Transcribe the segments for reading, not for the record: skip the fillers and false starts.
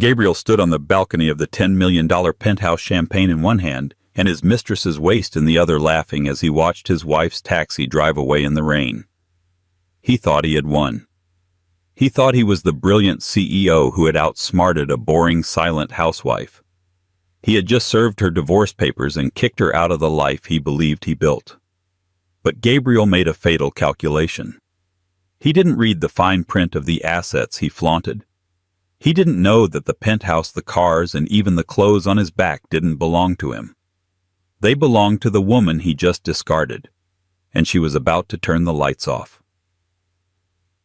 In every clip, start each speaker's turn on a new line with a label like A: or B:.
A: Gabriel stood on the balcony of the $10 million penthouse, champagne in one hand and his mistress's waist in the other, laughing as he watched his wife's taxi drive away in the rain. He thought he had won. He thought he was the brilliant CEO who had outsmarted a boring, silent housewife. He had just served her divorce papers and kicked her out of the life he believed he built. But Gabriel made a fatal calculation. He didn't read the fine print of the assets he flaunted. He didn't know that the penthouse, the cars, and even the clothes on his back didn't belong to him. They belonged to the woman he just discarded, and she was about to turn the lights off.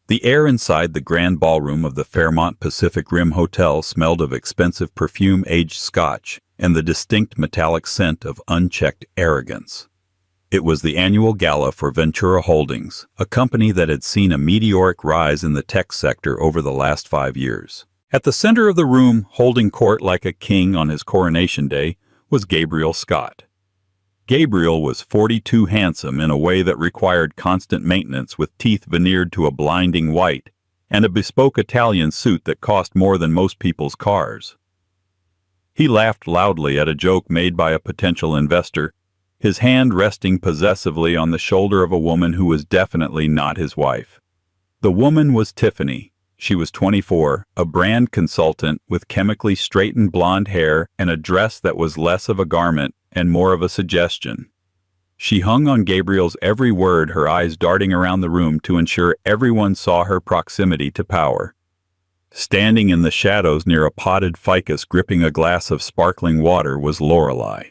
A: The air inside the grand ballroom of the Fairmont Pacific Rim Hotel smelled of expensive perfume, aged scotch, and the distinct metallic scent of unchecked arrogance. It was the annual gala for Ventura Holdings, a company that had seen a meteoric rise in the tech sector over the last 5 years. At the center of the room, holding court like a king on his coronation day, was Gabriel Scott. Gabriel was 42, handsome in a way that required constant maintenance, with teeth veneered to a blinding white and a bespoke Italian suit that cost more than most people's cars. He laughed loudly at a joke made by a potential investor, his hand resting possessively on the shoulder of a woman who was definitely not his wife. The woman was Tiffany. She was 24, a brand consultant with chemically straightened blonde hair and a dress that was less of a garment and more of a suggestion. She hung on Gabriel's every word, her eyes darting around the room to ensure everyone saw her proximity to power. Standing in the shadows near a potted ficus gripping a glass of sparkling water was Lorelei.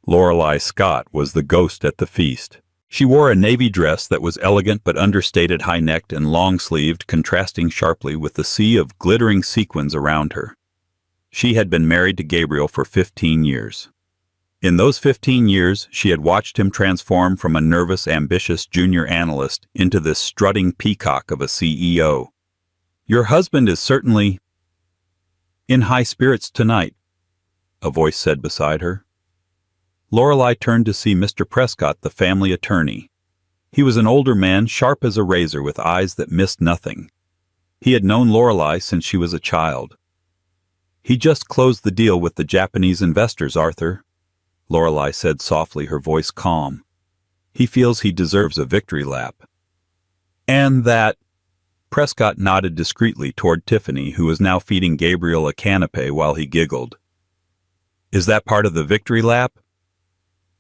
A: Lorelei Scott was the ghost at the feast. She wore a navy dress that was elegant but understated, high-necked and long-sleeved, contrasting sharply with the sea of glittering sequins around her. She had been married to Gabriel for 15 years. In those 15 years, she had watched him transform from a nervous, ambitious junior analyst into this strutting peacock of a CEO. "Your husband is certainly in high spirits tonight," a voice said beside her. Lorelei turned to see Mr. Prescott, the family attorney. He was an older man, sharp as a razor, with eyes that missed nothing. He had known Lorelei since she was a child. "He just closed the deal with the Japanese investors, Arthur," Lorelei said softly, her voice calm. "He feels he deserves a victory lap." "And that—" Prescott nodded discreetly toward Tiffany, who was now feeding Gabriel a canapé while he giggled. "Is that part of the victory lap?"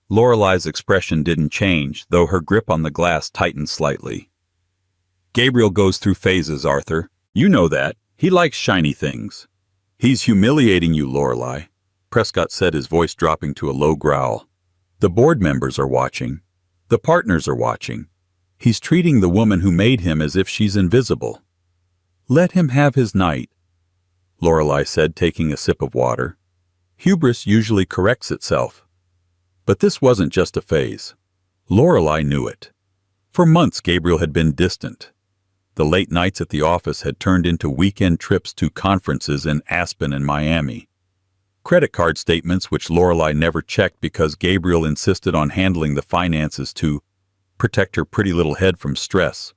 A: Lorelei's expression didn't change, though her grip on the glass tightened slightly. "Gabriel goes through phases, Arthur. You know that. He likes shiny things." "He's humiliating you, Lorelei," Prescott said, his voice dropping to a low growl. "The board members are watching. The partners are watching. He's treating the woman who made him as if she's invisible." "Let him have his night," Lorelei said, taking a sip of water. "Hubris usually corrects itself." But this wasn't just a phase. Lorelei knew it. For months, Gabriel had been distant. The late nights at the office had turned into weekend trips to conferences in Aspen and Miami. Credit card statements, which Lorelei never checked because Gabriel insisted on handling the finances to protect her pretty little head from stress,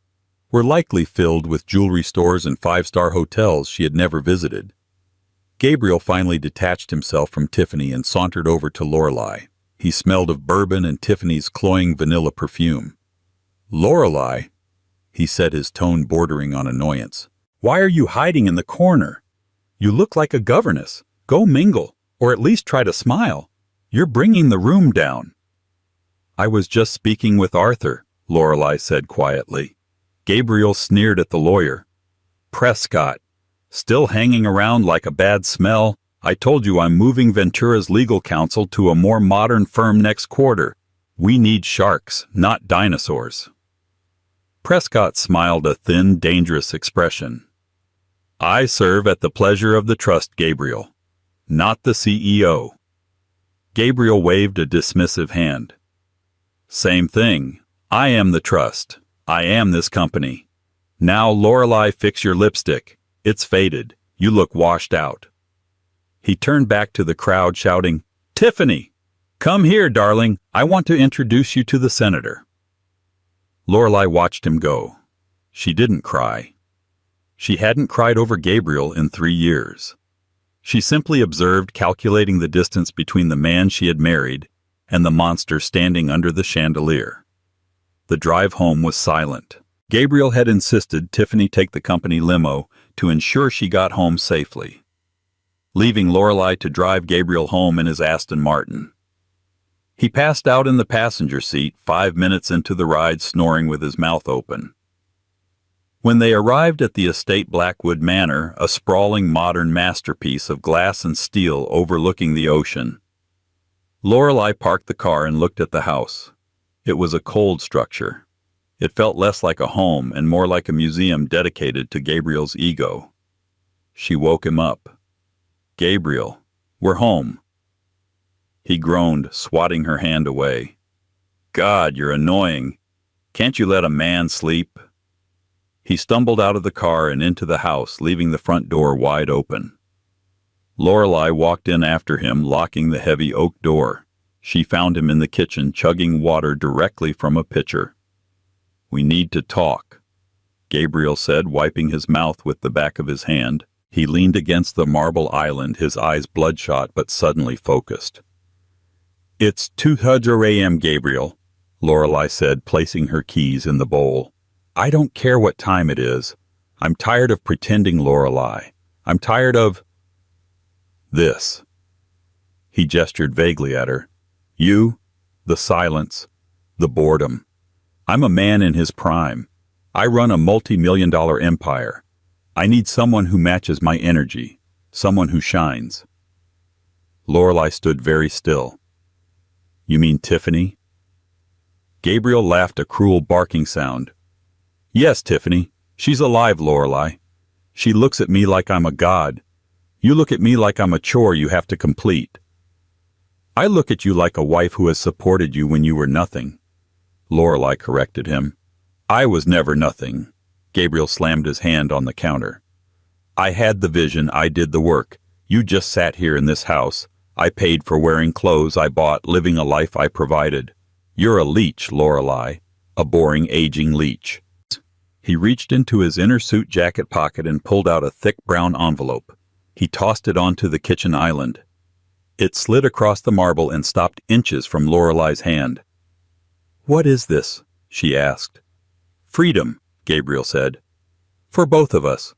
A: were likely filled with jewelry stores and five-star hotels she had never visited. Gabriel finally detached himself from Tiffany and sauntered over to Lorelei. He smelled of bourbon and Tiffany's cloying vanilla perfume. "Lorelei," he said, his tone bordering on annoyance, "why are you hiding in the corner? You look like a governess. Go mingle, or at least try to smile. You're bringing the room down." "I was just speaking with Arthur," Lorelei said quietly. Gabriel sneered at the lawyer. "Prescott, still hanging around like a bad smell? I told you I'm moving Ventura's legal counsel to a more modern firm next quarter. We need sharks, not dinosaurs." Prescott smiled, a thin, dangerous expression. "I serve at the pleasure of the trust, Gabriel, not the CEO." Gabriel waved a dismissive hand. "Same thing. I am the trust. I am this company. Now, Lorelei, fix your lipstick. It's faded. You look washed out." He turned back to the crowd, shouting, "Tiffany, come here, darling. I want to introduce you to the senator." Lorelei watched him go. She didn't cry. She hadn't cried over Gabriel in 3 years. She simply observed, calculating the distance between the man she had married and the monster standing under the chandelier. The drive home was silent. Gabriel had insisted Tiffany take the company limo to ensure she got home safely, leaving Lorelei to drive Gabriel home in his Aston Martin. He passed out in the passenger seat 5 minutes into the ride, snoring with his mouth open. When they arrived at the estate Blackwood Manor, a sprawling modern masterpiece of glass and steel overlooking the ocean, Lorelei parked the car and looked at the house. It was a cold structure. It felt less like a home and more like a museum dedicated to Gabriel's ego. She woke him up. "Gabriel, we're home." He groaned, swatting her hand away. "God, you're annoying. Can't you let a man sleep?" He stumbled out of the car and into the house, leaving the front door wide open. Lorelei walked in after him, locking the heavy oak door. She found him in the kitchen, chugging water directly from a pitcher. "We need to talk," Gabriel said, wiping his mouth with the back of his hand. He leaned against the marble island, his eyes bloodshot but suddenly focused. "It's 2:00 a.m., Gabriel," Lorelei said, placing her keys in the bowl. "I don't care what time it is. I'm tired of pretending, Lorelei. I'm tired of this." He gestured vaguely at her. "You, the silence, the boredom. I'm a man in his prime. I run a multi-million-dollar empire. I need someone who matches my energy, someone who shines." Lorelei stood very still. "You mean Tiffany?" Gabriel laughed, a cruel barking sound. "Yes, Tiffany. She's alive, Lorelei. She looks at me like I'm a god. You look at me like I'm a chore you have to complete. I look at you like a wife who has supported you when you were nothing." Lorelei corrected him. "I was never nothing." Gabriel slammed his hand on the counter. "I had the vision, I did the work. You just sat here in this house. I paid for wearing clothes I bought, living a life I provided. You're a leech, Lorelei, a boring, aging leech." He reached into his inner suit jacket pocket and pulled out a thick brown envelope. He tossed it onto the kitchen island. It slid across the marble and stopped inches from Lorelei's hand. "What is this?" she asked. "Freedom," Gabriel said. "For both of us,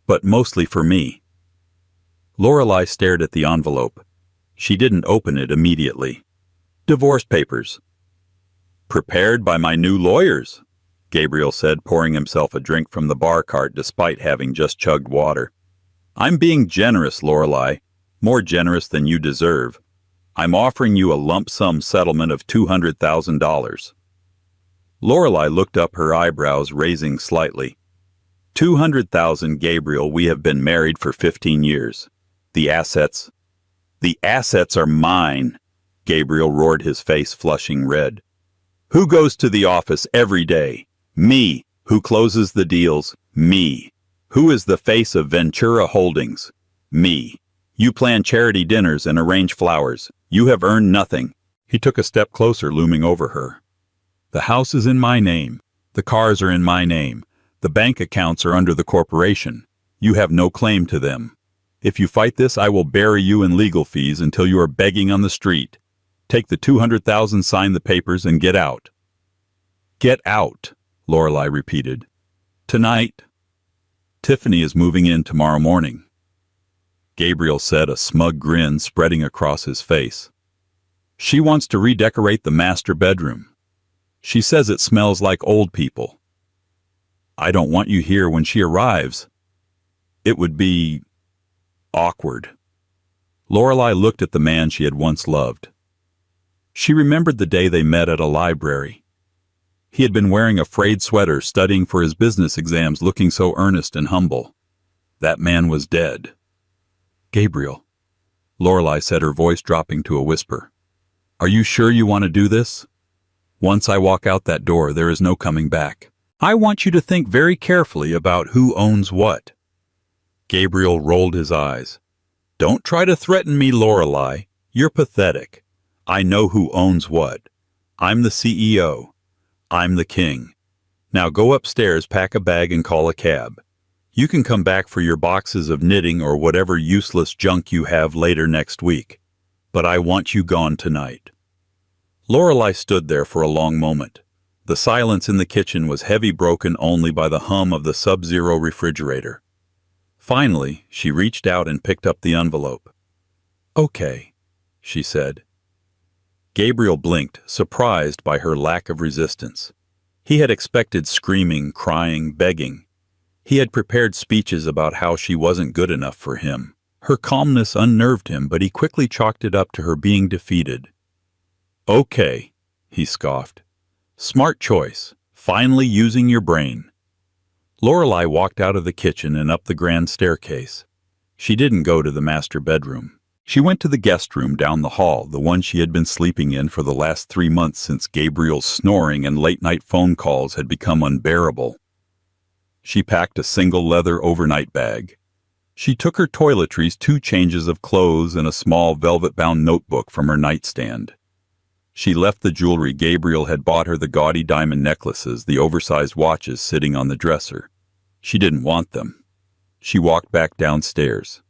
A: but mostly for me." Lorelei stared at the envelope. She didn't open it immediately. "Divorce papers." "Prepared by my new lawyers," Gabriel said, pouring himself a drink from the bar cart despite having just chugged water. "I'm being generous, Lorelei, more generous than you deserve. I'm offering you a lump sum settlement of $200,000. Lorelei looked up, her eyebrows raising slightly. $200,000, Gabriel. We have been married for 15 years. The assets are mine, Gabriel roared, his face flushing red. Who goes to the office every day? Me. Who closes the deals? Me. Who is the face of Ventura Holdings? Me. You plan charity dinners and arrange flowers. You have earned nothing. He took a step closer, looming over her. The house is in my name. The cars are in my name. The bank accounts are under the corporation. You have no claim to them. If you fight this, I will bury you in legal fees until you are begging on the street. Take the $200,000, sign the papers, and get out. Get out, Lorelei repeated. Tonight. Tiffany is moving in tomorrow morning. Gabriel said, a smug grin spreading across his face. She wants to redecorate the master bedroom. She says it smells like old people. I don't want you here when she arrives. It would be awkward. Lorelei looked at the man she had once loved. She remembered the day they met at a library. He had been wearing a frayed sweater, studying for his business exams, looking so earnest and humble. That man was dead. Gabriel, Lorelei said, her voice dropping to a whisper. Are you sure you want to do this? Once I walk out that door, there is no coming back. I want you to think very carefully about who owns what. Gabriel rolled his eyes. Don't try to threaten me, Lorelei. You're pathetic. I know who owns what. I'm the CEO. I'm the king. Now go upstairs, pack a bag, and call a cab. You can come back for your boxes of knitting or whatever useless junk you have later next week. But I want you gone tonight." Lorelei stood there for a long moment. The silence in the kitchen was heavy, broken only by the hum of the sub-zero refrigerator. Finally, she reached out and picked up the envelope. "Okay," she said. Gabriel blinked, surprised by her lack of resistance. He had expected screaming, crying, begging. He had prepared speeches about how she wasn't good enough for him. Her calmness unnerved him, but he quickly chalked it up to her being defeated. "Okay," he scoffed. "Smart choice. Finally using your brain." Lorelei walked out of the kitchen and up the grand staircase. She didn't go to the master bedroom. She went to the guest room down the hall, the one she had been sleeping in for the last 3 months since Gabriel's snoring and late-night phone calls had become unbearable. She packed a single leather overnight bag. She took her toiletries, 2 changes of clothes, and a small velvet-bound notebook from her nightstand. She left the jewelry Gabriel had bought her, the gaudy diamond necklaces, the oversized watches sitting on the dresser. She didn't want them. She walked back downstairs.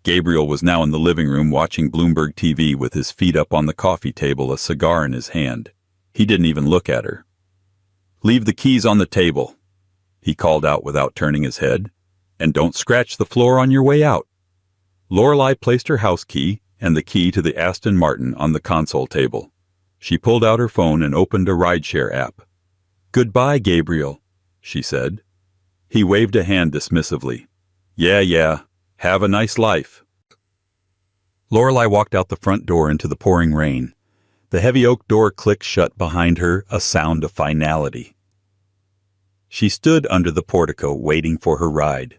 A: Gabriel was now in the living room watching Bloomberg TV with his feet up on the coffee table, a cigar in his hand. He didn't even look at her. "Leave the keys on the table," he called out without turning his head. "And don't scratch the floor on your way out." Lorelei placed her house key and the key to the Aston Martin on the console table. She pulled out her phone and opened a rideshare app. "Goodbye, Gabriel," she said. He waved a hand dismissively. Yeah, have a nice life." Lorelei walked out the front door into the pouring rain. The heavy oak door clicked shut behind her, a sound of finality. She stood under the portico waiting for her ride.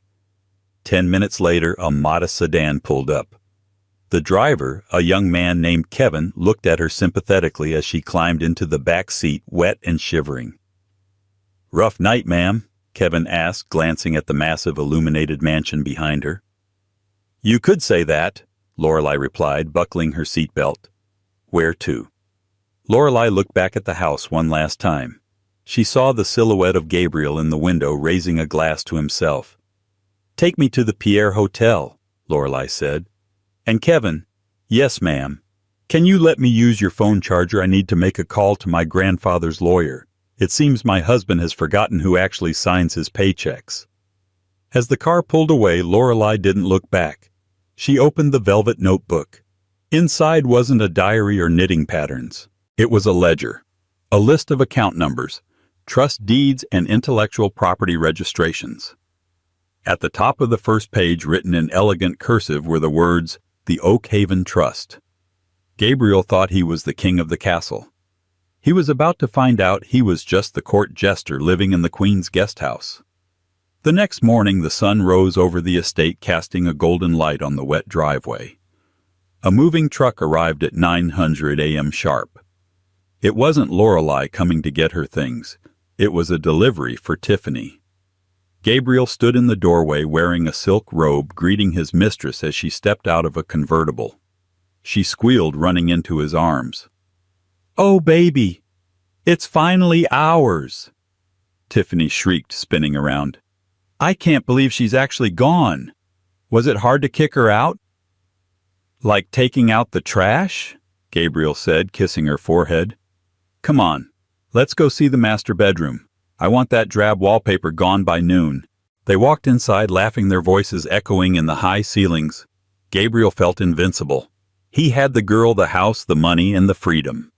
A: 10 minutes later, a modest sedan pulled up. The driver, a young man named Kevin, looked at her sympathetically as she climbed into the back seat, wet and shivering. "Rough night, ma'am?" Kevin asked, glancing at the massive illuminated mansion behind her. "You could say that," Lorelei replied, buckling her seatbelt. "Where to?" Lorelei looked back at the house one last time. She saw the silhouette of Gabriel in the window, raising a glass to himself. "Take me to the Pierre Hotel," Lorelei said. "And Kevin," "Yes, ma'am. Can you let me use your phone charger? I need to make a call to my grandfather's lawyer. It seems my husband has forgotten who actually signs his paychecks." As the car pulled away, Lorelei didn't look back. She opened the velvet notebook. Inside wasn't a diary or knitting patterns. It was a ledger, a list of account numbers, trust deeds, and intellectual property registrations. At the top of the first page, written in elegant cursive, were the words, "The Oak Haven Trust." Gabriel thought he was the king of the castle. He was about to find out he was just the court jester living in the Queen's guest house. The next morning, the sun rose over the estate, casting a golden light on the wet driveway. A moving truck arrived at 900 a.m. sharp. It wasn't Lorelei coming to get her things. It was a delivery for Tiffany. Gabriel stood in the doorway wearing a silk robe, greeting his mistress as she stepped out of a convertible. She squealed, running into his arms. "Oh, baby! It's finally ours!" Tiffany shrieked, spinning around. "I can't believe she's actually gone. Was it hard to kick her out?" "Like taking out the trash?" Gabriel said, kissing her forehead. "Come on, let's go see the master bedroom. I want that drab wallpaper gone by noon." They walked inside, laughing, their voices echoing in the high ceilings. Gabriel felt invincible. He had the girl, the house, the money, and the freedom.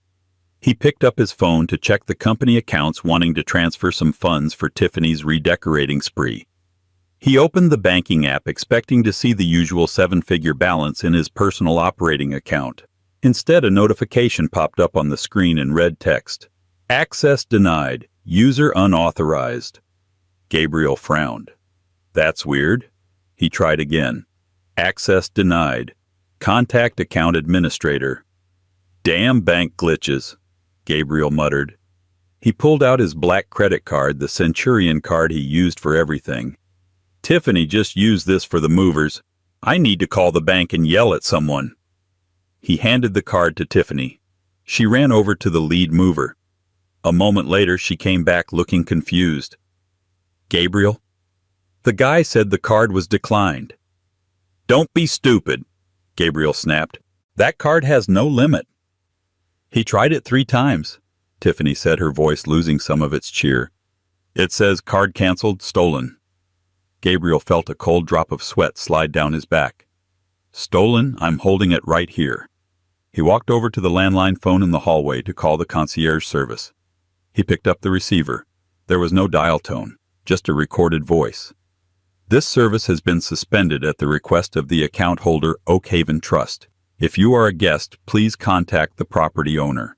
A: He picked up his phone to check the company accounts, wanting to transfer some funds for Tiffany's redecorating spree. He opened the banking app, expecting to see the usual 7-figure balance in his personal operating account. Instead, a notification popped up on the screen in red text. "Access denied. User unauthorized." Gabriel frowned. "That's weird." He tried again. "Access denied. Contact account administrator." "Damn bank glitches," Gabriel muttered. He pulled out his black credit card, the Centurion card he used for everything. "Tiffany just used this for the movers. I need to call the bank and yell at someone." He handed the card to Tiffany. She ran over to the lead mover. A moment later, she came back looking confused. "Gabriel?" The guy said the card was declined. Don't be stupid, Gabriel snapped. That card has no limit. He tried it 3 times, Tiffany said, her voice losing some of its cheer. It says card canceled, stolen. Gabriel felt a cold drop of sweat slide down his back. Stolen? I'm holding it right here. He walked over to the landline phone in the hallway to call the concierge service. He picked up the receiver. There was no dial tone, just a recorded voice. This service has been suspended at the request of the account holder, Oakhaven Trust. If you are a guest, please contact the property owner.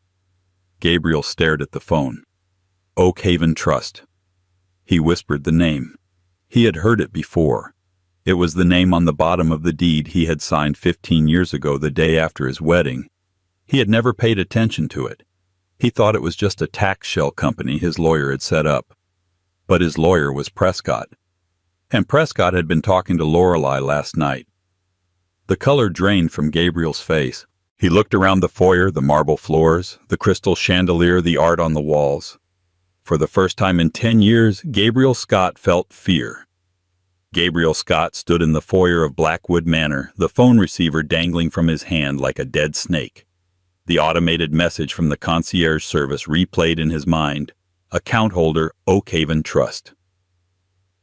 A: Gabriel stared at the phone. Oakhaven Trust. He whispered the name. He had heard it before. It was the name on the bottom of the deed he had signed 15 years ago, the day after his wedding. He had never paid attention to it. He thought it was just a tax shell company his lawyer had set up. But his lawyer was Prescott. And Prescott had been talking to Lorelei last night. The color drained from Gabriel's face. He looked around the foyer, the marble floors, the crystal chandelier, the art on the walls. For the first time in 10 years, Gabriel Scott felt fear. Gabriel Scott stood in the foyer of Blackwood Manor, the phone receiver dangling from his hand like a dead snake. The automated message from the concierge service replayed in his mind. Account holder, Oakhaven Trust.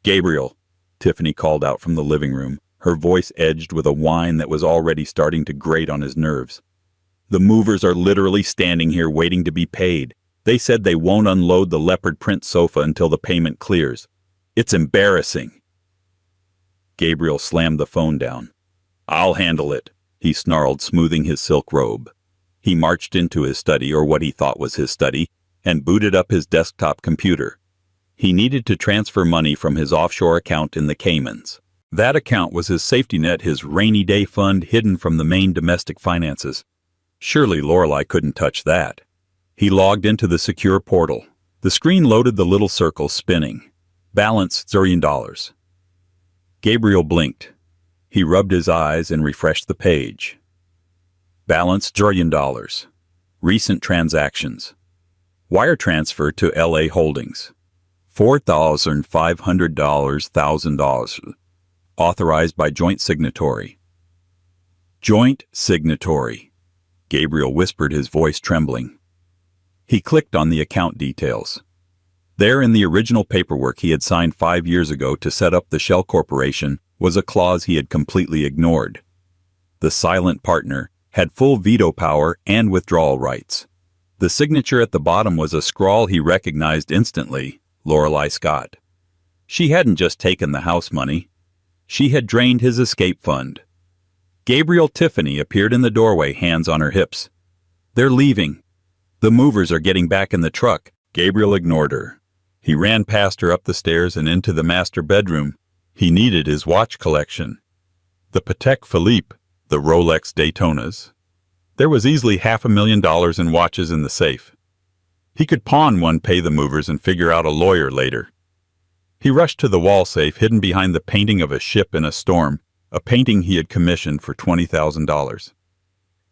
A: Gabriel, Tiffany called out from the living room, her voice edged with a whine that was already starting to grate on his nerves. The movers are literally standing here waiting to be paid. They said they won't unload the leopard print sofa until the payment clears. It's embarrassing. Gabriel slammed the phone down. I'll handle it, he snarled, smoothing his silk robe. He marched into his study, or what he thought was his study, and booted up his desktop computer. He needed to transfer money from his offshore account in the Caymans. That account was his safety net, his rainy day fund hidden from the main domestic finances. Surely Lorelei couldn't touch that. He logged into the secure portal. The screen loaded the little circle spinning. Balance $1 zillion. Gabriel blinked. He rubbed his eyes and refreshed the page. Balance $1 zillion. Recent transactions. Wire transfer to LA Holdings. $4,500, $1,000. Authorized by joint signatory. Joint signatory. Gabriel whispered, his voice trembling. He clicked on the account details. There in the original paperwork he had signed 5 years ago to set up the Shell Corporation was a clause he had completely ignored. The silent partner had full veto power and withdrawal rights. The signature at the bottom was a scrawl he recognized instantly, Lorelei Scott. She hadn't just taken the house money. She had drained his escape fund. Gabriel Tiffany appeared in the doorway, hands on her hips. They're leaving. The movers are getting back in the truck. Gabriel ignored her. He ran past her up the stairs and into the master bedroom. He needed his watch collection. The Patek Philippe, the Rolex Daytonas. There was easily $500,000 in watches in the safe. He could pawn one, pay the movers, and figure out a lawyer later. He rushed to the wall safe hidden behind the painting of a ship in a storm, a painting he had commissioned for $20,000.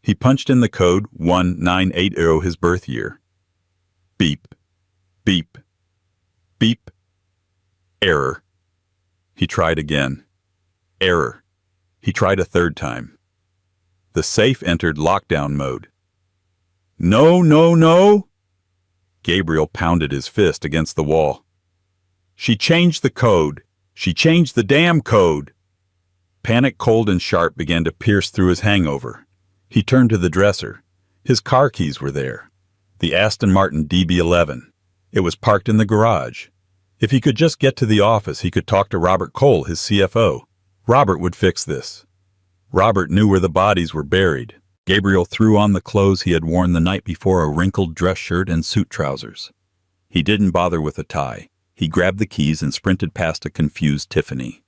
A: He punched in the code 1980, his birth year. Beep, beep, beep. Error. He tried again. Error. He tried a third time. The safe entered lockdown mode. No, no, no! Gabriel pounded his fist against the wall. She changed the code. She changed the damn code. Panic, cold and sharp, began to pierce through his hangover. He turned to the dresser. His car keys were there. The Aston Martin DB11. It was parked in the garage. If he could just get to the office, he could talk to Robert Cole, his CFO. Robert would fix this. Robert knew where the bodies were buried. Gabriel threw on the clothes he had worn the night before, a wrinkled dress shirt and suit trousers. He didn't bother with a tie. He grabbed the keys and sprinted past a confused Tiffany.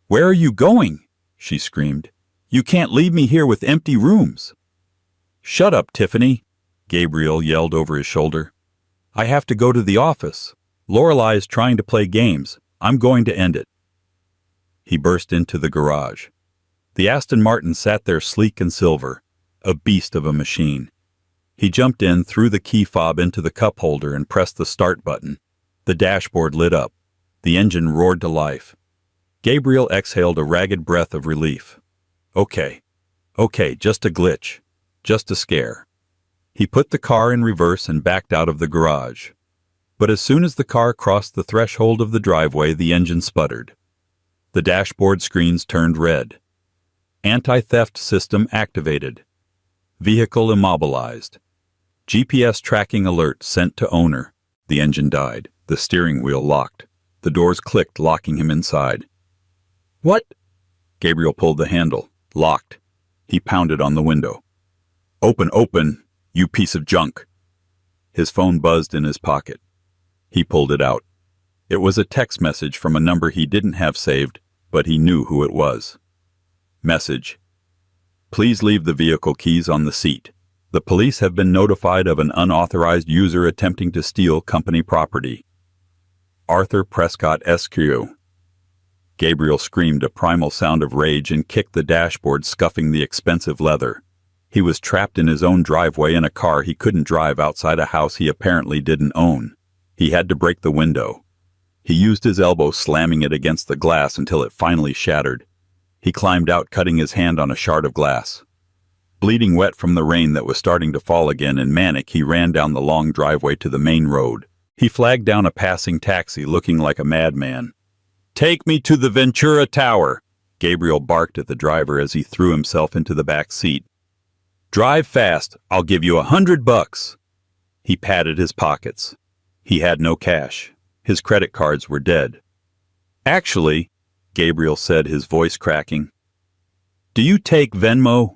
A: "Where are you going?" she screamed. "You can't leave me here with empty rooms." "Shut up, Tiffany," Gabriel yelled over his shoulder. "I have to go to the office. Lorelei is trying to play games. I'm going to end it." He burst into the garage. The Aston Martin sat there sleek and silver, a beast of a machine. He jumped in, threw the key fob into the cup holder, and pressed the start button. The dashboard lit up. The engine roared to life. Gabriel exhaled a ragged breath of relief. Okay, just a glitch. Just a scare. He put the car in reverse and backed out of the garage. But as soon as the car crossed the threshold of the driveway, the engine sputtered. The dashboard screens turned red. Anti-theft system activated. Vehicle immobilized. GPS tracking alert sent to owner. The engine died. The steering wheel locked. The doors clicked, locking him inside. What? Gabriel pulled the handle. Locked. He pounded on the window. Open, you piece of junk. His phone buzzed in his pocket. He pulled it out. It was a text message from a number he didn't have saved, but he knew who it was. Message. Please leave the vehicle keys on the seat. The police have been notified of an unauthorized user attempting to steal company property. Arthur Prescott SQ. Gabriel screamed a primal sound of rage and kicked the dashboard, scuffing the expensive leather. He was trapped in his own driveway in a car he couldn't drive outside a house he apparently didn't own. He had to break the window. He used his elbow, slamming it against the glass until it finally shattered. He climbed out, cutting his hand on a shard of glass. Bleeding wet from the rain that was starting to fall again and manic, he ran down the long driveway to the main road. He flagged down a passing taxi, looking like a madman. Take me to the Ventura Tower, Gabriel barked at the driver as he threw himself into the back seat. Drive fast, I'll give you $100. He patted his pockets. He had no cash. His credit cards were dead. Actually, Gabriel said, his voice cracking, do you take Venmo?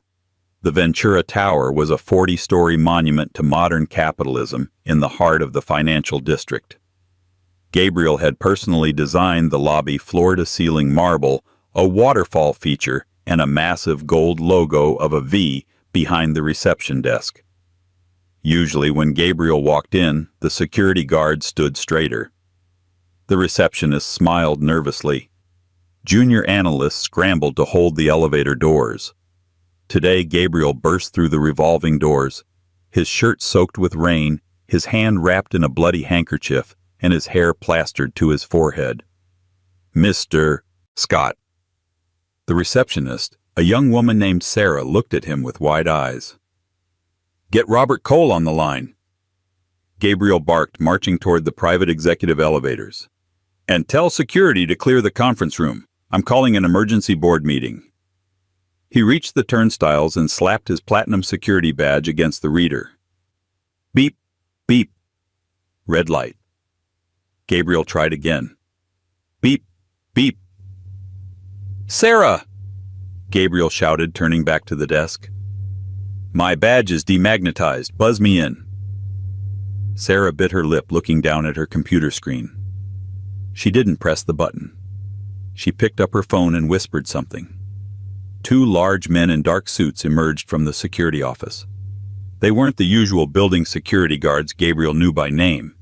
A: The Ventura Tower was a 40-story monument to modern capitalism in the heart of the financial district. Gabriel had personally designed the lobby floor-to-ceiling marble, a waterfall feature, and a massive gold logo of a V behind the reception desk. Usually when Gabriel walked in, the security guard stood straighter. The receptionist smiled nervously. Junior analysts scrambled to hold the elevator doors. Today, Gabriel burst through the revolving doors, his shirt soaked with rain, his hand wrapped in a bloody handkerchief, and his hair plastered to his forehead. Mr. Scott. The receptionist, a young woman named Sarah, looked at him with wide eyes. Get Robert Cole on the line. Gabriel barked, marching toward the private executive elevators. And tell security to clear the conference room. I'm calling an emergency board meeting. He reached the turnstiles and slapped his platinum security badge against the reader. Beep, beep. Red light. Gabriel tried again. Beep, beep. Sarah! Gabriel shouted, turning back to the desk. My badge is demagnetized. Buzz me in. Sarah bit her lip, looking down at her computer screen. She didn't press the button. She picked up her phone and whispered something. Two large men in dark suits emerged from the security office. They weren't the usual building security guards Gabriel knew by name.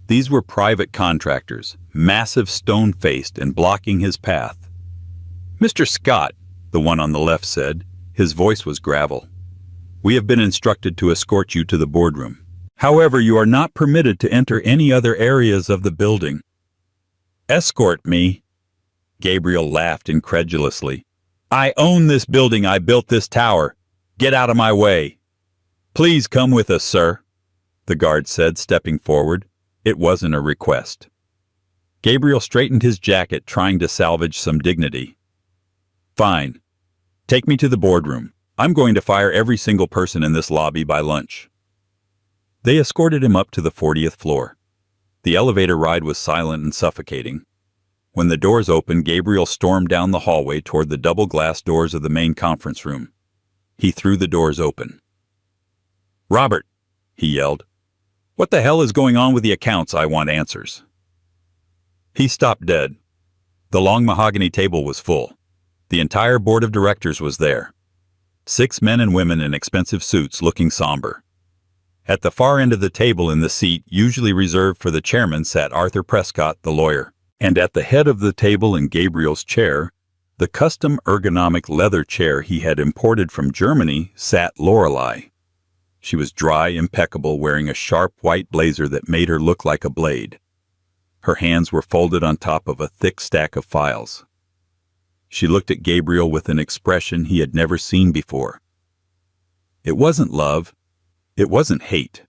A: These were private contractors, massive, stone-faced, and blocking his path. Mr. Scott, the one on the left said. His voice was gravel. We have been instructed to escort you to the boardroom. However, you are not permitted to enter any other areas of the building. Escort me? Gabriel laughed incredulously. I own this building. I built this tower. Get out of my way. Please come with us, sir, the guard said, stepping forward. It wasn't a request. Gabriel straightened his jacket, trying to salvage some dignity. Fine. Take me to the boardroom. I'm going to fire every single person in this lobby by lunch. They escorted him up to the 40th floor. The elevator ride was silent and suffocating. When the doors opened, Gabriel stormed down the hallway toward the double glass doors of the main conference room. He threw the doors open. Robert, he yelled. What the hell is going on with the accounts? I want answers. He stopped dead. The long mahogany table was full. The entire board of directors was there. 6 men and women in expensive suits, looking somber. At the far end of the table, in the seat usually reserved for the chairman, sat Arthur Prescott, the lawyer. And at the head of the table, in Gabriel's chair, the custom ergonomic leather chair he had imported from Germany, sat Lorelei. She was dry, impeccable, wearing a sharp white blazer that made her look like a blade. Her hands were folded on top of a thick stack of files. She looked at Gabriel with an expression he had never seen before. It wasn't love. It wasn't hate.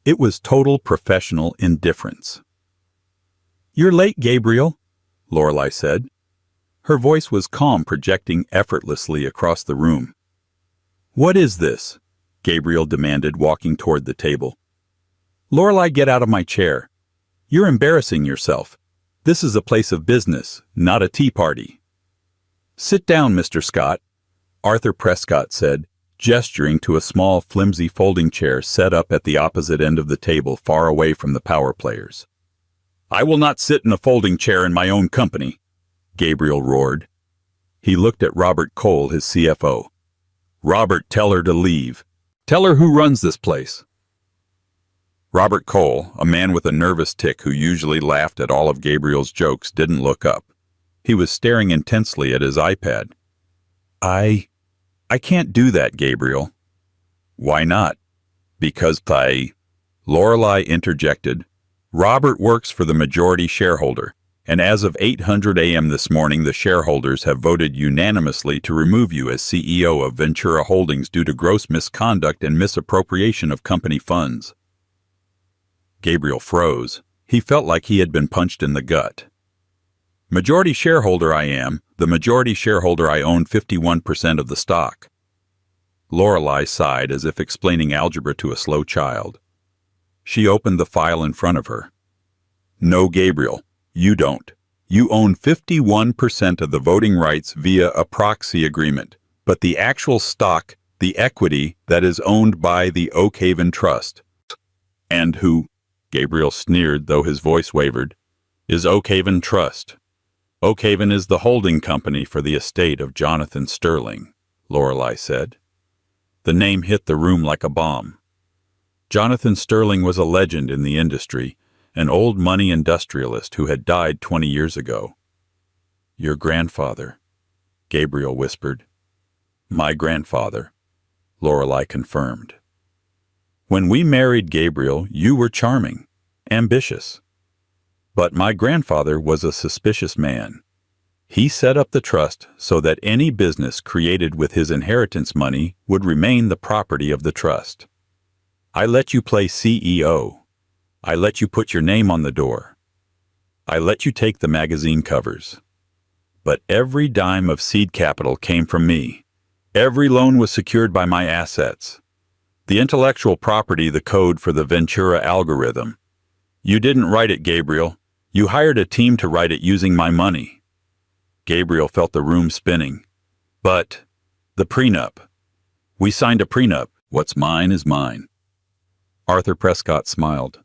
A: It was total professional indifference. "You're late, Gabriel," Lorelei said. Her voice was calm, projecting effortlessly across the room. "What is this?" Gabriel demanded, walking toward the table. "Lorelei, get out of my chair. You're embarrassing yourself. This is a place of business, not a tea party." "Sit down, Mr. Scott," Arthur Prescott said, gesturing to a small, flimsy folding chair set up at the opposite end of the table, far away from the power players. "I will not sit in a folding chair in my own company," Gabriel roared. He looked at Robert Cole, his CFO. "Robert, tell her to leave. Tell her who runs this place." Robert Cole, a man with a nervous tic who usually laughed at all of Gabriel's jokes, didn't look up. He was staring intensely at his iPad. I can't do that, Gabriel." "Why not?" "Because Lorelei interjected. "Robert works for the majority shareholder, and as of 8:00 a.m. this morning, the shareholders have voted unanimously to remove you as CEO of Ventura Holdings due to gross misconduct and misappropriation of company funds." Gabriel froze. He felt like he had been punched in the gut. "Majority shareholder I am. The majority shareholder I own 51% of the stock." Lorelei sighed as if explaining algebra to a slow child. She opened the file in front of her. "No, Gabriel, you don't. You own 51% of the voting rights via a proxy agreement, but the actual stock, the equity that is owned by the Oakhaven Trust." "And who," Gabriel sneered, though his voice wavered, "is Oakhaven Trust?" "Oakhaven is the holding company for the estate of Jonathan Sterling," Lorelei said. The name hit the room like a bomb. Jonathan Sterling was a legend in the industry, an old money industrialist who had died 20 years ago. "Your grandfather," Gabriel whispered. "My grandfather," Lorelei confirmed. "When we married, Gabriel, you were charming, ambitious. But my grandfather was a suspicious man. He set up the trust so that any business created with his inheritance money would remain the property of the trust. I let you play CEO. I let you put your name on the door. I let you take the magazine covers. But every dime of seed capital came from me. Every loan was secured by my assets. The intellectual property, the code for the Ventura algorithm. You didn't write it, Gabriel. You hired a team to write it using my money." Gabriel felt the room spinning. "But the prenup. We signed a prenup. What's mine is mine." Arthur Prescott smiled.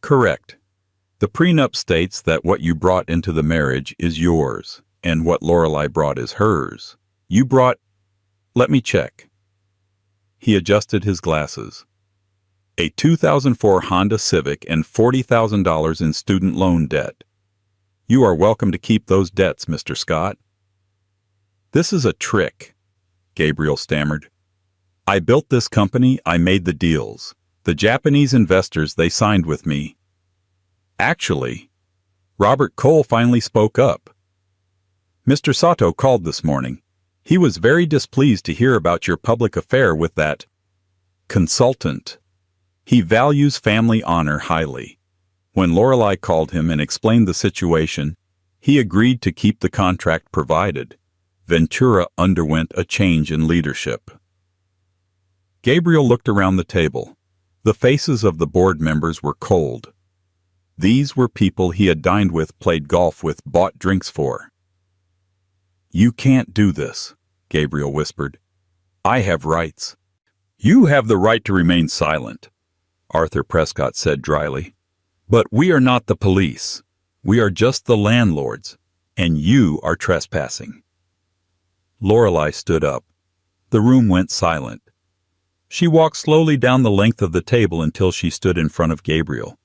A: "Correct. The prenup states that what you brought into the marriage is yours, and what Lorelei brought is hers. You brought... Let me check." He adjusted his glasses. "A 2004 Honda Civic and $40,000 in student loan debt. You are welcome to keep those debts, Mr. Scott." "This is a trick," Gabriel stammered. "I built this company, I made the deals. The Japanese investors, they signed with me." "Actually," Robert Cole finally spoke up. "Mr. Sato called this morning. He was very displeased to hear about your public affair with that consultant. He values family honor highly. When Lorelei called him and explained the situation, he agreed to keep the contract provided. Ventura underwent a change in leadership." Gabriel looked around the table. The faces of the board members were cold. These were people he had dined with, played golf with, bought drinks for. "You can't do this," Gabriel whispered. "I have rights." "You have the right to remain silent," Arthur Prescott said dryly. "But we are not the police. We are just the landlords, and you are trespassing." Lorelei stood up. The room went silent. She walked slowly down the length of the table until she stood in front of Gabriel.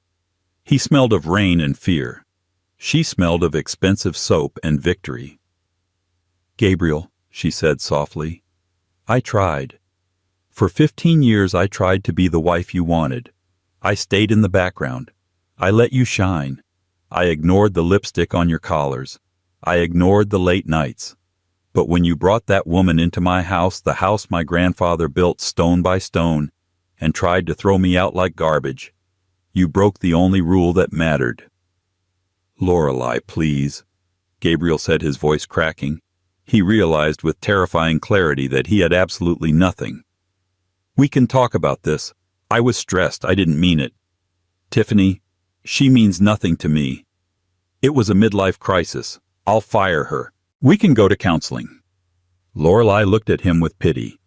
A: He smelled of rain and fear. She smelled of expensive soap and victory. "Gabriel," she said softly, "I tried. For 15 years I tried to be the wife you wanted. I stayed in the background. I let you shine. I ignored the lipstick on your collars. I ignored the late nights. But when you brought that woman into my house, the house my grandfather built stone by stone, and tried to throw me out like garbage, you broke the only rule that mattered." "Lorelei, please," Gabriel said, his voice cracking. He realized with terrifying clarity that he had absolutely nothing. "We can talk about this. I was stressed. I didn't mean it. Tiffany, she means nothing to me. It was a midlife crisis. I'll fire her. We can go to counseling." Lorelei looked at him with pity.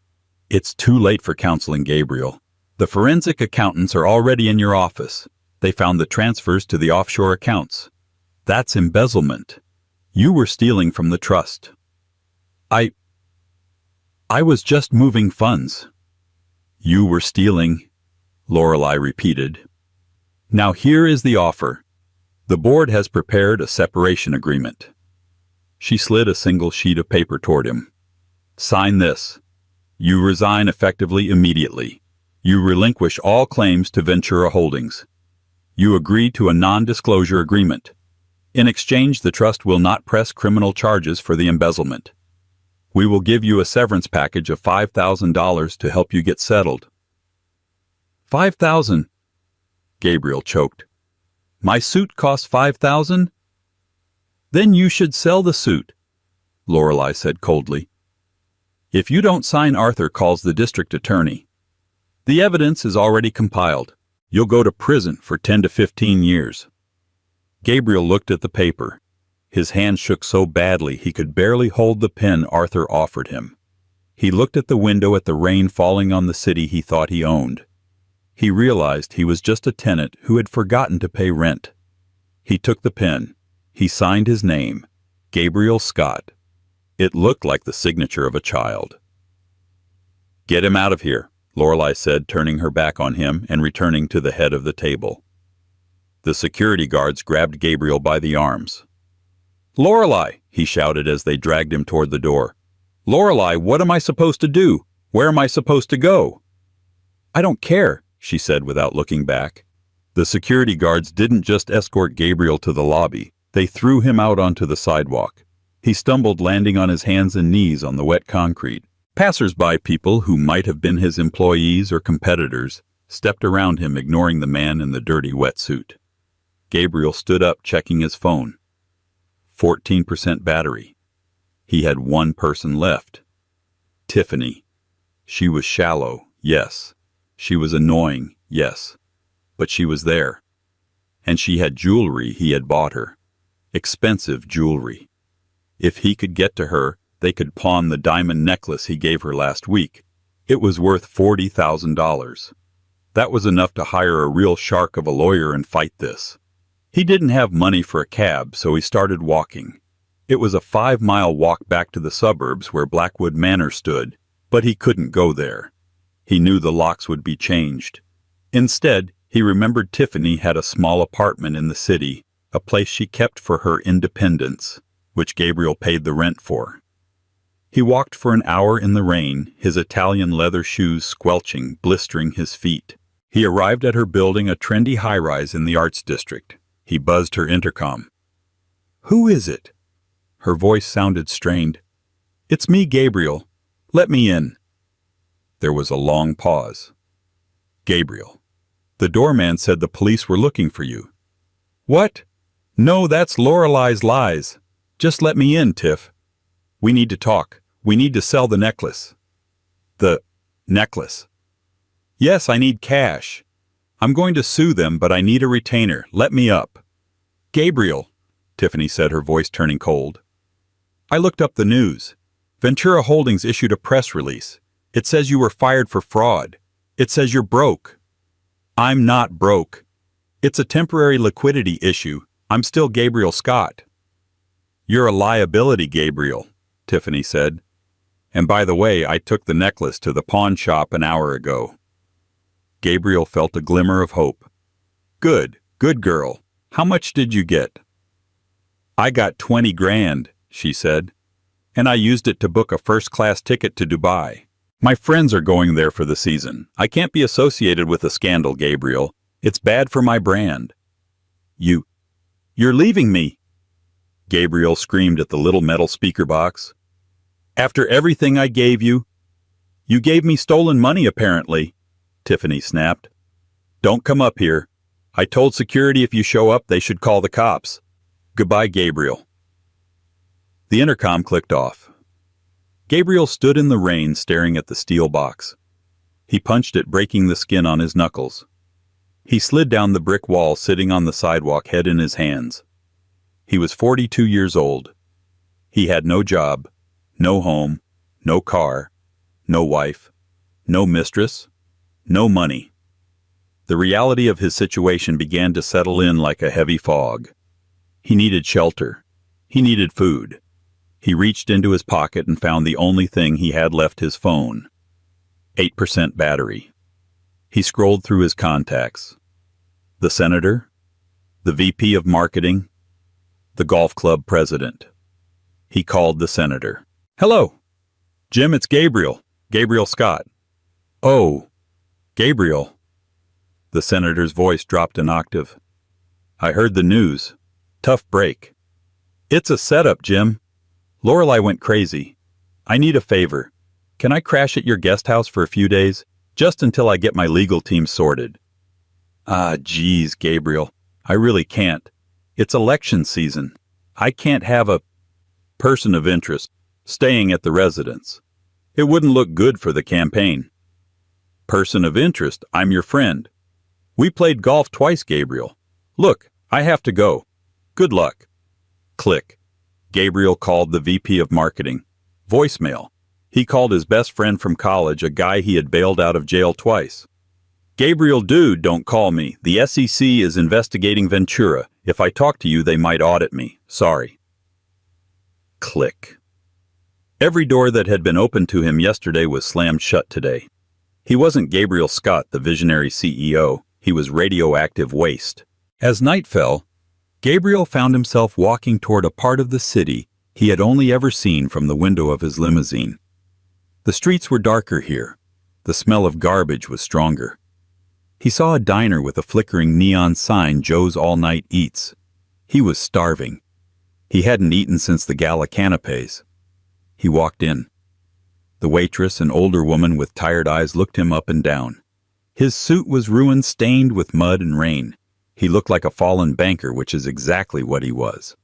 A: "It's too late for counseling, Gabriel. The forensic accountants are already in your office. They found the transfers to the offshore accounts. That's embezzlement. You were stealing from the trust." I was just moving funds." "You were stealing," Lorelei repeated. "Now here is the offer. The board has prepared a separation agreement." She slid a single sheet of paper toward him. "Sign this. You resign effectively immediately. You relinquish all claims to Ventura Holdings. You agree to a non-disclosure agreement. In exchange, the trust will not press criminal charges for the embezzlement. We will give you a severance package of $5,000 to help you get settled." "$5,000? Gabriel choked. "My suit costs $5,000? Then you should sell the suit," Lorelei said coldly. "If you don't sign, Arthur calls the district attorney. The evidence is already compiled. You'll go to prison for 10 to 15 years. Gabriel looked at the paper. His hand shook so badly he could barely hold the pen Arthur offered him. He looked at the window at the rain falling on the city he thought he owned. He realized he was just a tenant who had forgotten to pay rent. He took the pen. He signed his name, Gabriel Scott. It looked like the signature of a child. "Get him out of here," Lorelei said, turning her back on him and returning to the head of the table. The security guards grabbed Gabriel by the arms. "Lorelei," he shouted as they dragged him toward the door. "Lorelei, what am I supposed to do? Where am I supposed to go?" "I don't care," she said without looking back. The security guards didn't just escort Gabriel to the lobby. They threw him out onto the sidewalk. He stumbled, landing on his hands and knees on the wet concrete. Passers-by, people who might have been his employees or competitors, stepped around him, ignoring the man in the dirty wetsuit. Gabriel stood up, checking his phone. 14% battery. He had one person left. Tiffany. She was shallow, yes. She was annoying, yes. But she was there. And she had jewelry he had bought her. Expensive jewelry. If he could get to her, they could pawn the diamond necklace he gave her last week. It was worth $40,000. That was enough to hire a real shark of a lawyer and fight this. He didn't have money for a cab, so he started walking. It was a 5-mile walk back to the suburbs where Blackwood Manor stood, but he couldn't go there. He knew the locks would be changed. Instead, he remembered Tiffany had a small apartment in the city, a place she kept for her independence, which Gabriel paid the rent for. He walked for an hour in the rain, his Italian leather shoes squelching, blistering his feet. He arrived at her building, a trendy high-rise in the Arts District. He buzzed her intercom. "Who is it?" Her voice sounded strained. "It's me, Gabriel. Let me in." There was a long pause. "Gabriel, the doorman said the police were looking for you." "What? No, that's Lorelei's lies. Just let me in, Tiff. We need to talk. We need to sell the necklace." "The necklace?" "Yes, I need cash. I'm going to sue them, but I need a retainer. Let me up." "Gabriel," Tiffany said, her voice turning cold. "I looked up the news. Ventura Holdings issued a press release. It says you were fired for fraud. It says you're broke." "I'm not broke. It's a temporary liquidity issue. I'm still Gabriel Scott." "You're a liability, Gabriel," Tiffany said. "And by the way, I took the necklace to the pawn shop an hour ago." Gabriel felt a glimmer of hope. Good girl. How much did you get?" "I got 20 grand, she said. "And I used it to book a first-class ticket to Dubai. My friends are going there for the season. I can't be associated with a scandal, Gabriel. It's bad for my brand." You're leaving me!" Gabriel screamed at the little metal speaker box. After everything I gave you? You gave me stolen money, apparently, Tiffany snapped. Don't come up here. I told security if you show up, they should call the cops. Goodbye, Gabriel. The intercom clicked off. Gabriel stood in the rain staring at the steel box. He punched it, breaking the skin on his knuckles. He slid down the brick wall, sitting on the sidewalk, head in his hands. He was 42 years old. He had no job, no home, no car, no wife, no mistress, no money. The reality of his situation began to settle in like a heavy fog. He needed shelter. He needed food. He reached into his pocket and found the only thing he had left: his phone. 8% battery. He scrolled through his contacts. The senator, the VP of marketing, the golf club president. He called the senator. Hello. Jim, it's Gabriel. Gabriel Scott. Oh, Gabriel. The senator's voice dropped an octave. I heard the news. Tough break. It's a setup, Jim. Lorelei went crazy. I need a favor. Can I crash at your guest house for a few days, just until I get my legal team sorted? Geez, Gabriel. I really can't. It's election season. I can't have a person of interest staying at the residence. It wouldn't look good for the campaign. Person of interest, I'm your friend. We played golf twice, Gabriel. Look, I have to go. Good luck. Click. Gabriel called the VP of marketing. Voicemail. He called his best friend from college, a guy he had bailed out of jail twice. Gabriel, dude, don't call me. The SEC is investigating Ventura. If I talk to you, they might audit me. Sorry. Click. Every door that had been opened to him yesterday was slammed shut today. He wasn't Gabriel Scott, the visionary CEO. He was radioactive waste. As night fell, Gabriel found himself walking toward a part of the city he had only ever seen from the window of his limousine. The streets were darker here. The smell of garbage was stronger. He saw a diner with a flickering neon sign, Joe's All Night Eats. He was starving. He hadn't eaten since the gala canapes. He walked in. The waitress, an older woman with tired eyes, looked him up and down. His suit was ruined, stained with mud and rain. He looked like a fallen banker, which is exactly what he was.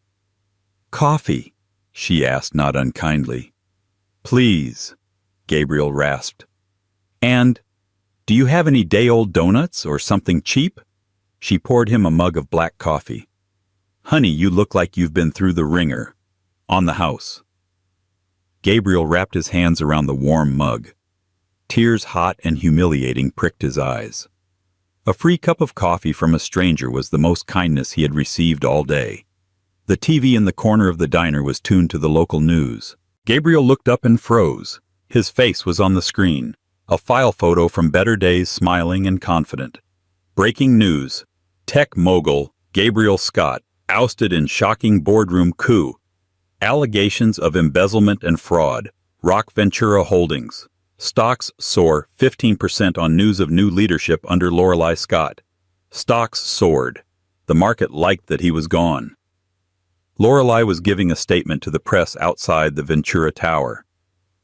A: Coffee, she asked, not unkindly. Please, Gabriel rasped. And, do you have any day-old donuts or something cheap? She poured him a mug of black coffee. Honey, you look like you've been through the ringer. On the house. Gabriel wrapped his hands around the warm mug. Tears, hot and humiliating, pricked his eyes. A free cup of coffee from a stranger was the most kindness he had received all day. The TV in the corner of the diner was tuned to the local news. Gabriel looked up and froze. His face was on the screen. A file photo from better days, smiling and confident. Breaking news. Tech mogul Gabriel Scott ousted in shocking boardroom coup. Allegations of embezzlement and fraud. Rock Ventura Holdings. Stocks soar 15% on news of new leadership under Lorelei Scott. Stocks soared. The market liked that he was gone. Lorelei was giving a statement to the press outside the Ventura Tower.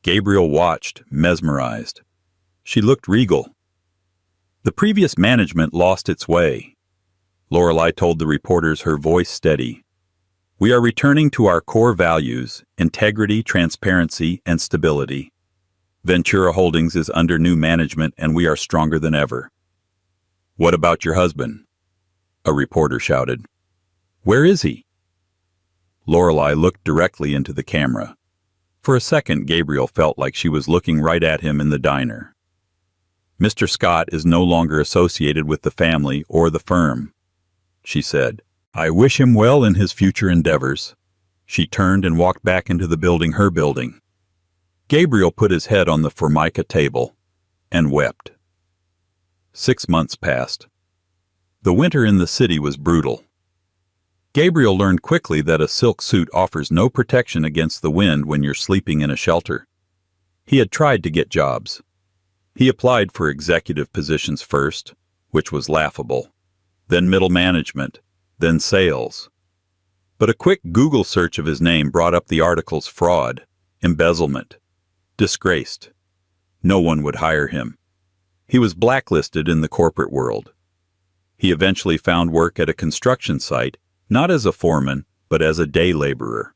A: Gabriel watched, mesmerized. She looked regal. The previous management lost its way. Lorelei told the reporters, her voice steady. We are returning to our core values: integrity, transparency, and stability. Ventura Holdings is under new management, and we are stronger than ever. What about your husband? A reporter shouted. Where is he? Lorelei looked directly into the camera. For a second, Gabriel felt like she was looking right at him in the diner. Mr. Scott is no longer associated with the family or the firm, she said. I wish him well in his future endeavors. She turned and walked back into the building, her building. Gabriel put his head on the formica table and wept. 6 months passed. The winter in the city was brutal. Gabriel learned quickly that a silk suit offers no protection against the wind when you're sleeping in a shelter. He had tried to get jobs. He applied for executive positions first, which was laughable, then middle management, then sales. But a quick Google search of his name brought up the article's fraud, embezzlement, disgraced. No one would hire him. He was blacklisted in the corporate world. He eventually found work at a construction site, not as a foreman, but as a day laborer.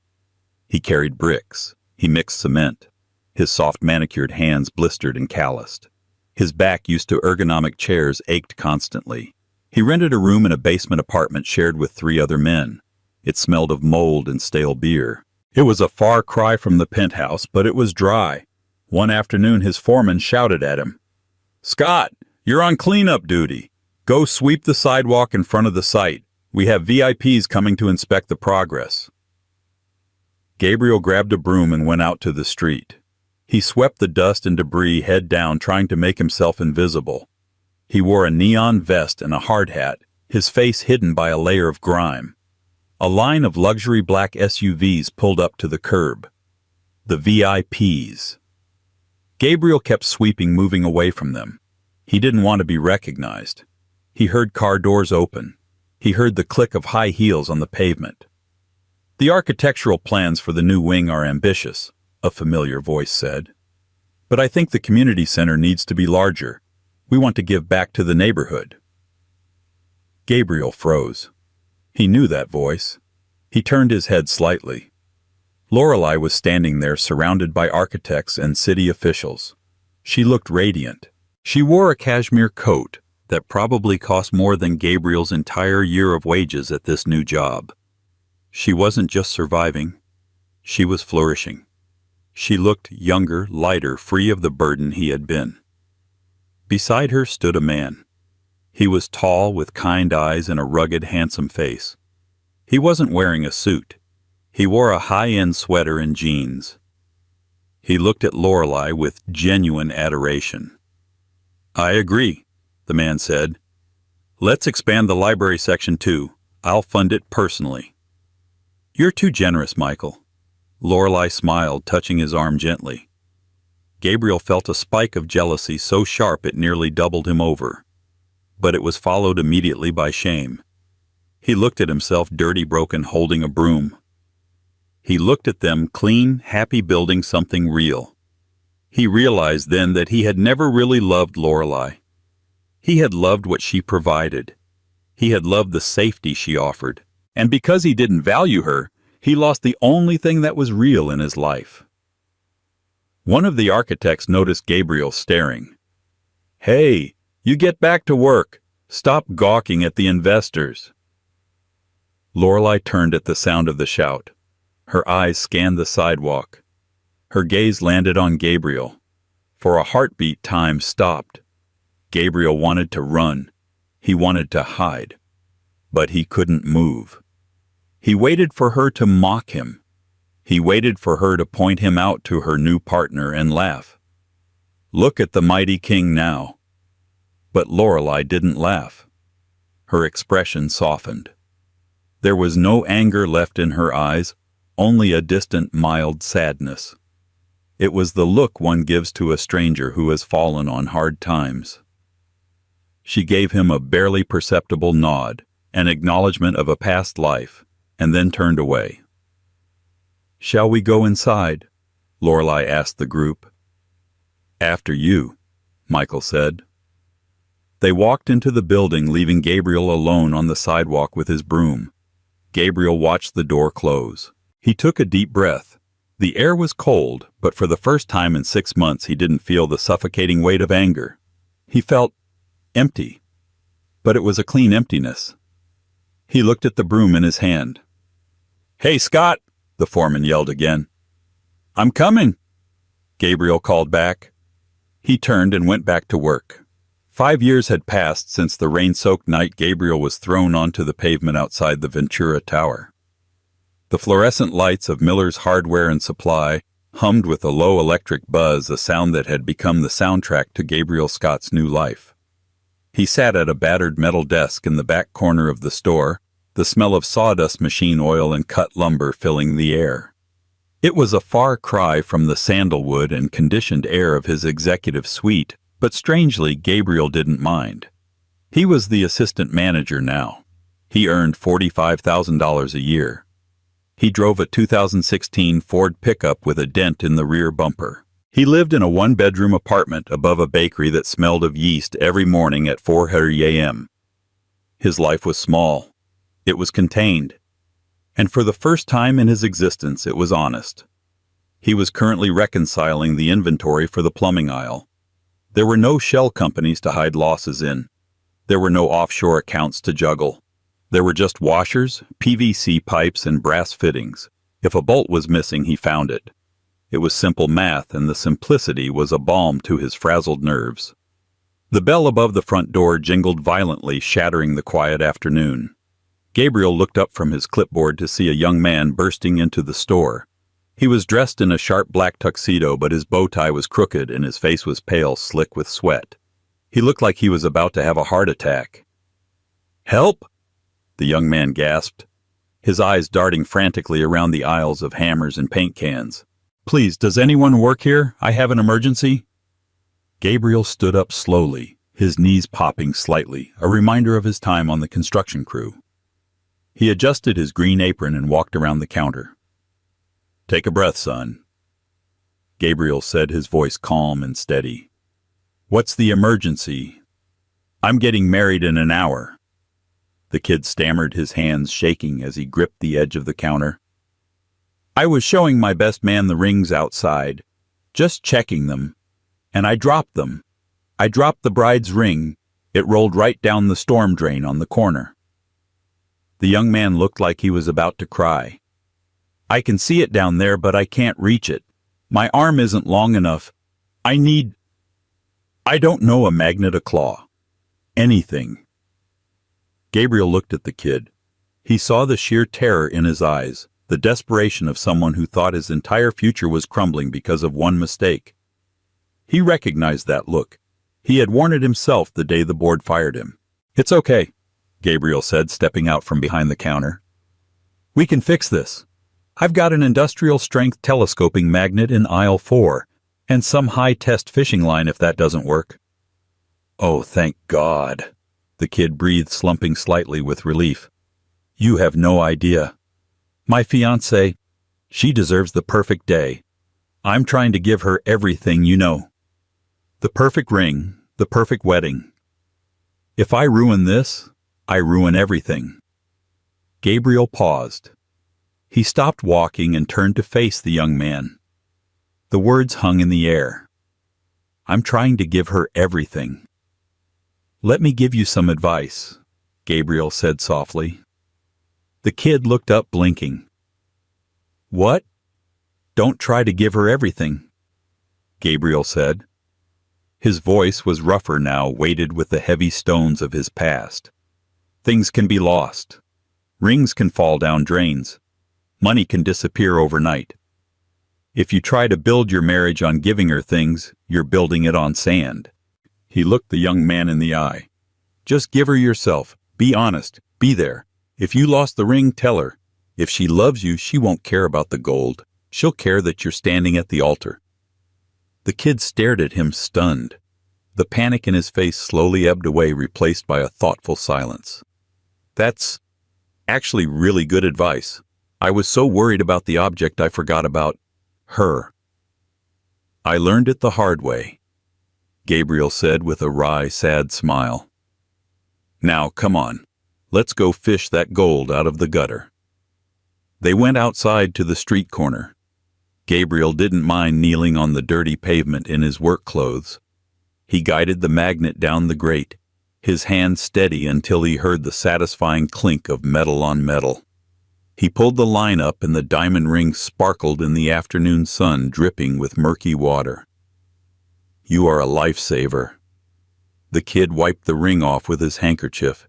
A: He carried bricks. He mixed cement. His soft manicured hands blistered and calloused. His back, used to ergonomic chairs, ached constantly. He rented a room in a basement apartment shared with 3 other men. It smelled of mold and stale beer. It was a far cry from the penthouse, but it was dry. One afternoon his foreman shouted at him, "Scott, you're on cleanup duty. Go sweep the sidewalk in front of the site. We have VIPs coming to inspect the progress." Gabriel grabbed a broom and went out to the street. He swept the dust and debris head down, trying to make himself invisible. He wore a neon vest and a hard hat, his face hidden by a layer of grime. A line of luxury black SUVs pulled up to the curb. The VIPs. Gabriel kept sweeping, moving away from them. He didn't want to be recognized. He heard car doors open. He heard the click of high heels on the pavement. "The architectural plans for the new wing are ambitious," a familiar voice said. "But I think the community center needs to be larger. We want to give back to the neighborhood." Gabriel froze. He knew that voice. He turned his head slightly. Lorelei was standing there, surrounded by architects and city officials. She looked radiant. She wore a cashmere coat that probably cost more than Gabriel's entire year of wages at this new job. She wasn't just surviving. She was flourishing. She looked younger, lighter, free of the burden he had been. Beside her stood a man. He was tall, with kind eyes and a rugged, handsome face. He wasn't wearing a suit. He wore a high-end sweater and jeans. He looked at Lorelei with genuine adoration. "I agree," the man said. "Let's expand the library section too. I'll fund it personally." "You're too generous, Michael." Lorelei smiled, touching his arm gently. Gabriel felt a spike of jealousy so sharp it nearly doubled him over. But it was followed immediately by shame. He looked at himself, dirty, broken, holding a broom. He looked at them, clean, happy, building something real. He realized then that he had never really loved Lorelei. He had loved what she provided. He had loved the safety she offered. And because he didn't value her, he lost the only thing that was real in his life. One of the architects noticed Gabriel staring. "Hey, you get back to work. Stop gawking at the investors." Lorelei turned at the sound of the shout. Her eyes scanned the sidewalk. Her gaze landed on Gabriel. For a heartbeat, time stopped. Gabriel wanted to run. He wanted to hide. But he couldn't move. He waited for her to mock him. He waited for her to point him out to her new partner and laugh. "Look at the mighty king now." But Lorelei didn't laugh. Her expression softened. There was no anger left in her eyes, only a distant, mild sadness. It was the look one gives to a stranger who has fallen on hard times. She gave him a barely perceptible nod, an acknowledgement of a past life, and then turned away. "Shall we go inside?" Lorelei asked the group. "After you," Michael said. They walked into the building, leaving Gabriel alone on the sidewalk with his broom. Gabriel watched the door close. He took a deep breath. The air was cold, but for the first time in 6 months he didn't feel the suffocating weight of anger. He felt empty, but it was a clean emptiness. He looked at the broom in his hand. "Hey, Scott!" the foreman yelled again. "I'm coming," Gabriel called back. He turned and went back to work. 5 years had passed since the rain-soaked night Gabriel was thrown onto the pavement outside the Ventura Tower. The fluorescent lights of Miller's Hardware and Supply hummed with a low electric buzz, a sound that had become the soundtrack to Gabriel Scott's new life. He sat at a battered metal desk in the back corner of the store, the smell of sawdust machine oil and cut lumber filling the air. It was a far cry from the sandalwood and conditioned air of his executive suite, but strangely Gabriel didn't mind. He was the assistant manager now. He earned $45,000 a year. He drove a 2016 Ford pickup with a dent in the rear bumper. He lived in a one-bedroom apartment above a bakery that smelled of yeast every morning at 4:30 a.m. His life was small. It was contained. And for the first time in his existence, it was honest. He was currently reconciling the inventory for the plumbing aisle. There were no shell companies to hide losses in. There were no offshore accounts to juggle. There were just washers, PVC pipes, and brass fittings. If a bolt was missing, he found it. It was simple math, and the simplicity was a balm to his frazzled nerves. The bell above the front door jingled violently, shattering the quiet afternoon. Gabriel looked up from his clipboard to see a young man bursting into the store. He was dressed in a sharp black tuxedo, but his bow tie was crooked and his face was pale, slick with sweat. He looked like he was about to have a heart attack. "Help!" the young man gasped, his eyes darting frantically around the aisles of hammers and paint cans. "Please, does anyone work here? I have an emergency." Gabriel stood up slowly, his knees popping slightly, a reminder of his time on the construction crew. He adjusted his green apron and walked around the counter. "Take a breath, son," Gabriel said, his voice calm and steady. "What's the emergency?" "I'm getting married in an hour." The kid stammered, his hands shaking as he gripped the edge of the counter. "I was showing my best man the rings outside, just checking them, and I dropped them. I dropped the bride's ring. It rolled right down the storm drain on the corner." The young man looked like he was about to cry. "I can see it down there, but I can't reach it. My arm isn't long enough. I don't know, a magnet, a claw. Anything." Gabriel looked at the kid. He saw the sheer terror in his eyes, the desperation of someone who thought his entire future was crumbling because of one mistake. He recognized that look. He had worn it himself the day the board fired him. "It's okay," Gabriel said, stepping out from behind the counter. "We can fix this. I've got an industrial-strength telescoping magnet in aisle 4, and some high-test fishing line if that doesn't work." "Oh, thank God," the kid breathed, slumping slightly with relief. "You have no idea. My fiancée, she deserves the perfect day. I'm trying to give her everything, you know. The perfect ring, the perfect wedding. If I ruin this, I ruin everything." Gabriel paused. He stopped walking and turned to face the young man. The words hung in the air. "I'm trying to give her everything." "Let me give you some advice," Gabriel said softly. The kid looked up, blinking. "What?" "Don't try to give her everything," Gabriel said. His voice was rougher now, weighted with the heavy stones of his past. "Things can be lost. Rings can fall down drains. Money can disappear overnight. If you try to build your marriage on giving her things, you're building it on sand." He looked the young man in the eye. "Just give her yourself. Be honest. Be there. If you lost the ring, tell her. If she loves you, she won't care about the gold. She'll care that you're standing at the altar." The kid stared at him, stunned. The panic in his face slowly ebbed away, replaced by a thoughtful silence. "That's actually really good advice. I was so worried about the object I forgot about her." "I learned it the hard way," Gabriel said with a wry, sad smile. "Now, come on. Let's go fish that gold out of the gutter." They went outside to the street corner. Gabriel didn't mind kneeling on the dirty pavement in his work clothes. He guided the magnet down the grate, his hand steady until he heard the satisfying clink of metal on metal. He pulled the line up and the diamond ring sparkled in the afternoon sun, dripping with murky water. "You are a lifesaver." The kid wiped the ring off with his handkerchief,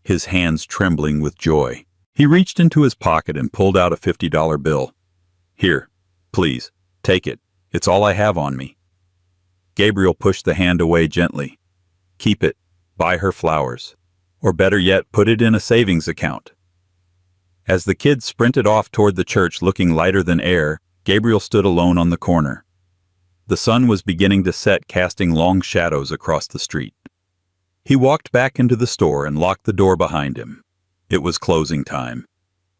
A: his hands trembling with joy. He reached into his pocket and pulled out a $50 bill. "Here, please, take it. It's all I have on me." Gabriel pushed the hand away gently. "Keep it. Buy her flowers. Or better yet, put it in a savings account." As the kid sprinted off toward the church looking lighter than air, Gabriel stood alone on the corner. The sun was beginning to set, casting long shadows across the street. He walked back into the store and locked the door behind him. It was closing time,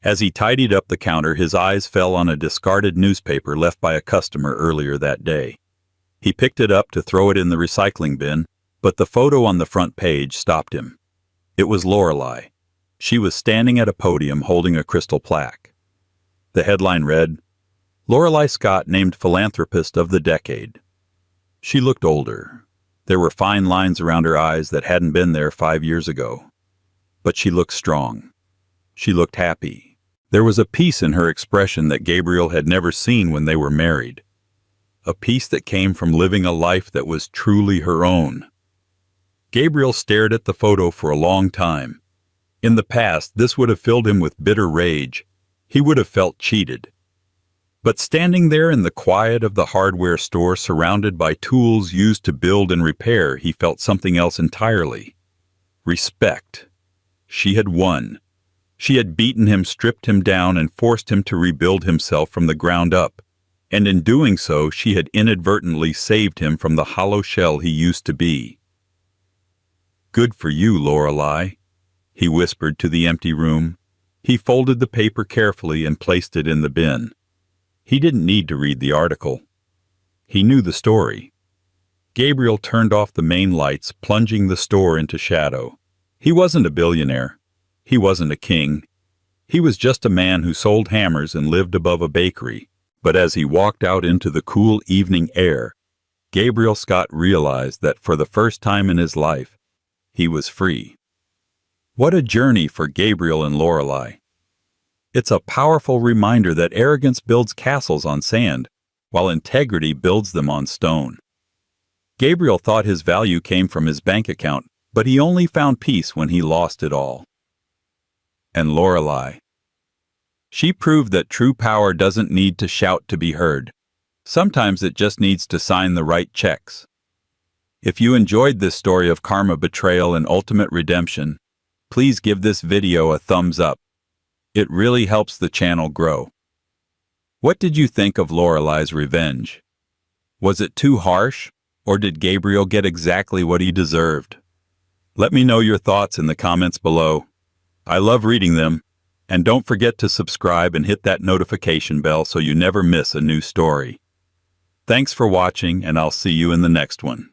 A: As he tidied up the counter, his eyes fell on a discarded newspaper left by a customer earlier that day. He picked it up to throw it in the recycling bin, but the photo on the front page stopped him. It was Lorelei. She was standing at a podium holding a crystal plaque. The headline read, "Lorelei Scott named Philanthropist of the Decade." She looked older. There were fine lines around her eyes that hadn't been there 5 years ago. But she looked strong. She looked happy. There was a peace in her expression that Gabriel had never seen when they were married. A peace that came from living a life that was truly her own. Gabriel stared at the photo for a long time. In the past, this would have filled him with bitter rage. He would have felt cheated. But standing there in the quiet of the hardware store, surrounded by tools used to build and repair, he felt something else entirely. Respect. She had won. She had beaten him, stripped him down, and forced him to rebuild himself from the ground up. And in doing so, she had inadvertently saved him from the hollow shell he used to be. "Good for you, Lorelei," he whispered to the empty room. He folded the paper carefully and placed it in the bin. He didn't need to read the article. He knew the story. Gabriel turned off the main lights, plunging the store into shadow. He wasn't a billionaire. He wasn't a king. He was just a man who sold hammers and lived above a bakery. But as he walked out into the cool evening air, Gabriel Scott realized that for the first time in his life, he was free. What a journey for Gabriel and Lorelei. It's a powerful reminder that arrogance builds castles on sand, while integrity builds them on stone. Gabriel thought his value came from his bank account, but he only found peace when he lost it all. And Lorelei. She proved that true power doesn't need to shout to be heard. Sometimes it just needs to sign the right checks. If you enjoyed this story of karma, betrayal, and ultimate redemption, please give this video a thumbs up. It really helps the channel grow. What did you think of Lorelei's revenge? Was it too harsh, or did Gabriel get exactly what he deserved? Let me know your thoughts in the comments below. I love reading them, and don't forget to subscribe and hit that notification bell so you never miss a new story. Thanks for watching, and I'll see you in the next one.